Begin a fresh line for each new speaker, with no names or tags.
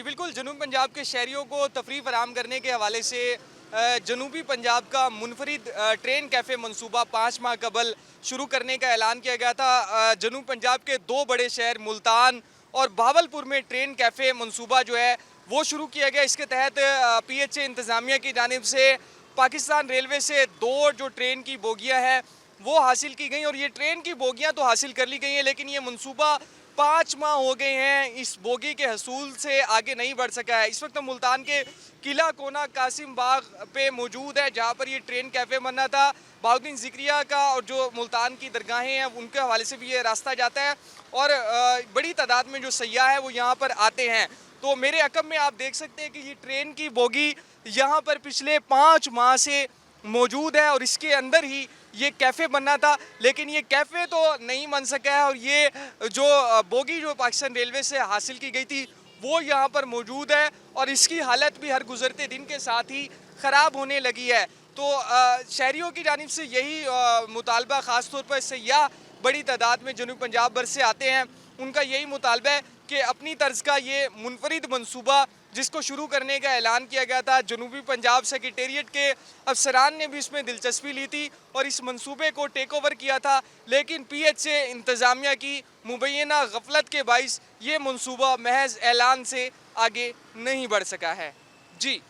जी बिल्कुल, जनूबी पंजाब के शहरियों को तफरीह फराहम करने के हवाले से जनूबी पंजाब का मुनफरिद ट्रेन कैफ़े मनसूबा 5 माह कबल शुरू करने का ऐलान किया गया था। जनूबी पंजाब के 2 बड़े शहर मुल्तान और भावलपुर में ट्रेन कैफ़े मनसूबा जो है वो शुरू किया गया। इसके तहत पीएचए इंतज़ामिया की जानिब से पाकिस्तान रेलवे से 2 जो ट्रेन की बोगियाँ हैं वो हासिल की गई और ये ट्रेन की बोगियाँ तो हासिल कर ली गई हैं, लेकिन ये मनसूबा 5 माह हो गए हैं इस बोगी के हसूल से आगे नहीं बढ़ सका है। इस वक्त हम मुल्तान के किला कोना कासिम बाग पे मौजूद है, जहाँ पर ये ट्रेन कैफ़े बनना था। बहाउद्दीन ज़िक्रिया का और जो मुल्तान की दरगाहें हैं उनके हवाले से भी ये रास्ता जाता है और बड़ी तादाद में जो सयाह है वो यहाँ पर आते हैं। तो मेरे अकब में आप देख सकते हैं कि ये ट्रेन की बोगी यहाँ पर पिछले 5 माह से मौजूद है और इसके अंदर ही ये कैफ़े बनना था, लेकिन ये कैफ़े तो नहीं बन सका है और ये जो बोगी जो पाकिस्तान रेलवे से हासिल की गई थी वो यहाँ पर मौजूद है और इसकी हालत भी हर गुज़रते दिन के साथ ही ख़राब होने लगी है। तो शहरियों की जानिब से यही मुतालबा, ख़ास तौर पर सयाह बड़ी तादाद में जनूबी पंजाब भर से आते हैं, उनका यही मुतालबा है कि अपनी तर्ज का ये मुनफरिद मनसूबा जिसको शुरू करने का ऐलान किया गया था, जनूबी पंजाब सेक्रेटेरिएट के अफसरान ने भी इसमें दिलचस्पी ली थी और इस मंसूबे को टेक ओवर किया था, लेकिन पीएचए इंतज़ामिया की मुबैना गफलत के बाइस ये मंसूबा महज ऐलान से आगे नहीं बढ़ सका है। जी।